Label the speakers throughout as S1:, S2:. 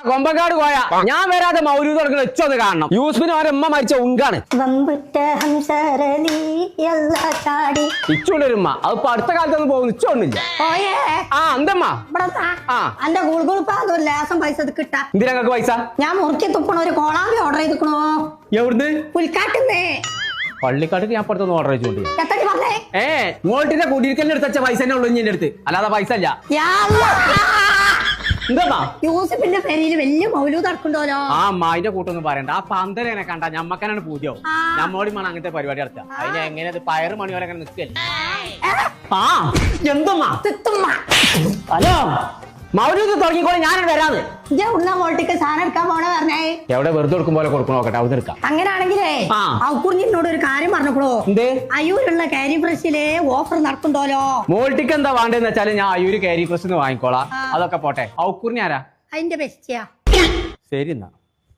S1: കൊമ്പക്കാട് പോയാ ഞാൻ വരാതെ മൗലൂദ് തുടങ്ങി വെച്ചൊന്ന് കാണണം. യൂസ്ഫിന് അവരെ ഉമ്മ മരിച്ച ഉങ്കാണ്. ഇച്ചുണ്ട് ഒരു ഉമ്മ. അതിപ്പോ അടുത്ത കാലത്തൊന്നും പോകുന്നു ഇച്ചോണ്ടില്ല. ആ എന്തമ്മ
S2: എന്റെ ഗുൾഗുളിപ്പാ ലേസം പൈസ കിട്ടാ.
S1: എന്തിനാ പൈസ?
S2: ഞാൻ മുറുക്കി തുപ്പണ ഒരു കോളാമ്പി ഓർഡർ ചെയ്തിക്കണോ.
S1: എവിടുന്ന്?
S2: പുൽക്കാട്ടുന്നേ.
S1: പള്ളിക്കാട്ടിൽ ഞാൻ പുറത്തൊന്ന് ഓർഡർ ചെയ്തോണ്ട്. മോൾട്ടിന്റെ കുടിയിരിക്കലിന് എടുത്ത പൈസ തന്നെ ഉള്ളു എന്റെ അടുത്ത്, അല്ലാതെ പൈസ ഇല്ല. എന്താ
S2: യൂസഫിന്റെ പേരില് വലിയ മൗലൂദ് നടക്കണ്ടോലോ.
S1: ആ അമ്മായിന്റെ കൂട്ടൊന്നും പറയണ്ട. ആ പന്തലെന്നെ കണ്ട ഞമ്മക്കനാണ് പൂജ്യവും. നമ്മോടി വേണം അങ്ങനത്തെ പരിപാടി നടത്തുക. അതിന് എങ്ങനെ പയറ് മണി വരെ അങ്ങനെ നിൽക്കല്ലേ. ആ എന്തമ്മാ ഹലോ മൗലൂദ് തുടങ്ങിക്കോളെ, ഞാനാണ് വരാന്ന്.
S2: മോൾട്ടിക്ക് സാധനം എടുക്കാൻ പോണ പറഞ്ഞേ.
S1: എവിടെ വെറുതെ കൊടുക്കും പോലെ കൊടുക്കണോ നോക്കട്ടെ, അവിടെ എടുക്കാം.
S2: അങ്ങനെയാണെങ്കിലേ ഔക്കുറിഞ്ഞിനോട് ഒരു കാര്യം പറഞ്ഞോളൂ.
S1: എന്തേ?
S2: അയ്യൂരുള്ള കാരി ഫ്രഷിലെ ഓഫർ നടക്കണ്ടോലോ.
S1: മോൾട്ടിക്ക് എന്താ വേണ്ടതെന്ന് വെച്ചാല് ഞാൻ അയ്യൂര് കാരി ഫ്രഷ് വാങ്ങിക്കോളാം. അതൊക്കെ പോട്ടെ. ഔക്കുറിഞ്ഞ ആരാ?
S2: അതിന്റെ ബെസ്റ്റിയാ.
S1: ശരി എന്നാ.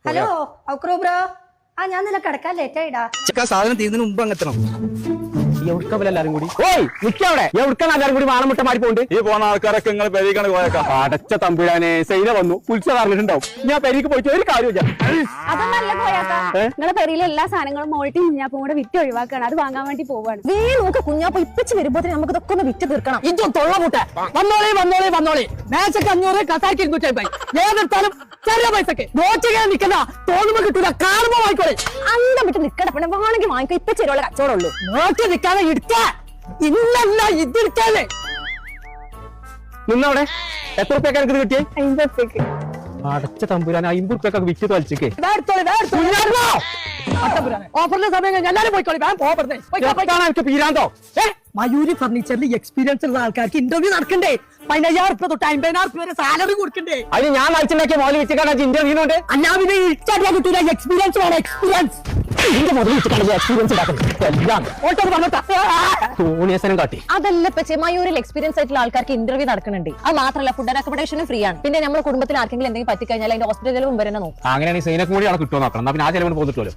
S2: ഹലോ ഔക്രൂ ബ്രോ. ഞാൻ നില കിടക്കാൻ ലേറ്റ് ആയിടാ.
S3: സാധനം തീരുന്നതിന് മുമ്പ് അങ്ങെത്തണം.
S1: എല്ലാരും കൂടി എല്ലാരും കൂടി വാണമുട്ട മാറി പോണ്ട്.
S3: ഈ പോണ ആൾക്കാരൊക്കെ നിങ്ങൾ പെരീക്കാണ് പോയേക്കാം.
S1: അടച്ച തമ്പുരാനെ സൈന വന്നു കുളിച്ച പറഞ്ഞിട്ടുണ്ടാവും. ഞാൻ പെരീക്ക് പോയിട്ട് ഒരു കാര്യമില്ല.
S4: അതൊന്നല്ല പോയാക്കാ, നിങ്ങളെ പെരിയിലെ എല്ലാ സാധനങ്ങളും മോൾട്ടി കുഞ്ഞാപ്പും കൂടെ വിറ്റ് ഒഴിവാക്കാണ്. അത് വാങ്ങാൻ വേണ്ടി പോവാണ്.
S2: നോക്ക് കുഞ്ഞാപ്പ ഇപ്പിച്ച് വരുമ്പോ നമുക്ക് ഇതൊക്കെ ഒന്ന് വിറ്റ് തീർക്കണം.
S5: ഇതും തൊള്ളമുട്ട വന്നോളി മേശക്ക് 500, കസാക്ക് 250. ഏതെടുത്താലും ചെറിയ പൈസക്ക് നോട്ടിങ്ങനെ നിൽക്കുന്ന തോന്നുമ്പോ കിട്ടൂല. കാണുമ്പോ വാങ്ങിക്കോളെ.
S2: അന്നം വിട്ട് നിക്കട പിന്നെ വേണമെങ്കിൽ വാങ്ങിക്കോ. ഇപ്പൊ ചെറിയുള്ള കച്ചവടമുള്ളൂ.
S5: നോട്ടി നിൽക്കാതെ ഇടുക്ക. ഇന്നല്ല ഇതിടുക്കാതെ
S1: നിന്നവിടെ എത്ര റുപ്യക്കാണ് ഇത് കിട്ടിയേ?
S4: 50 ഉറുപ്പിക്ക്.
S1: അടച്ച തമ്പുരാൻ 50 റുപ്യൊക്കെ വിറ്റ് തൊലിച്ചേക്ക്.
S5: ഓഫറിന്റെ സമയം കഴിഞ്ഞ് എല്ലാരും പോയിക്കോളി.
S1: എനിക്ക് പീരാന്തോ?
S5: മയൂരി ഫർണിച്ചറിൽ എക്സ്പീരിയൻസ് ഉള്ള ആൾക്കാർക്ക് ഇന്റർവ്യൂ നടക്കണ്ടേ. 15,000 റുപ്യ തൊട്ട് 50,000 വരെ സാലറി കൊടുക്കണ്ടേ.
S1: അതിന് ഞാൻ നയിച്ചുണ്ടാക്കിയ മോല് വെച്ചിട്ടാണ് ഇന്റർവ്യൂ ഉണ്ട്.
S5: അല്ലാതെ ഇഷ്ടം കിട്ടൂല. എക്സ്പീരിയൻസ് വേണം. എക്സ്പീരിയൻസ്
S1: കാട്ടി.
S2: അതല്ല മയൂരിൽ എക്സ്പീരിയൻസ് ആയിട്ടുള്ള ആൾക്കാർക്ക് ഇന്റർവ്യൂ നടക്കുന്നുണ്ട്. അത് മാത്രമല്ല ഫുഡ് ആൻഡ് അക്കോമഡേഷനും ഫ്രീ ആണ്. പിന്നെ നമ്മുടെ കുടുംബത്തിൽ ആർക്കെങ്കിലും എന്തെങ്കിലും പറ്റിക്കഴിഞ്ഞാൽ അതിന്റെ ഹോസ്പിറ്റൽ ചെലവും വരെ നോക്കും.
S1: അങ്ങനെയാണെങ്കിൽ സൈനക്ക് കൂടി അവിടെ കിട്ടുമോ നോക്കണം. പിന്നെ ആ ചെലവിന് പോന്നിട്ടുള്ളൂ.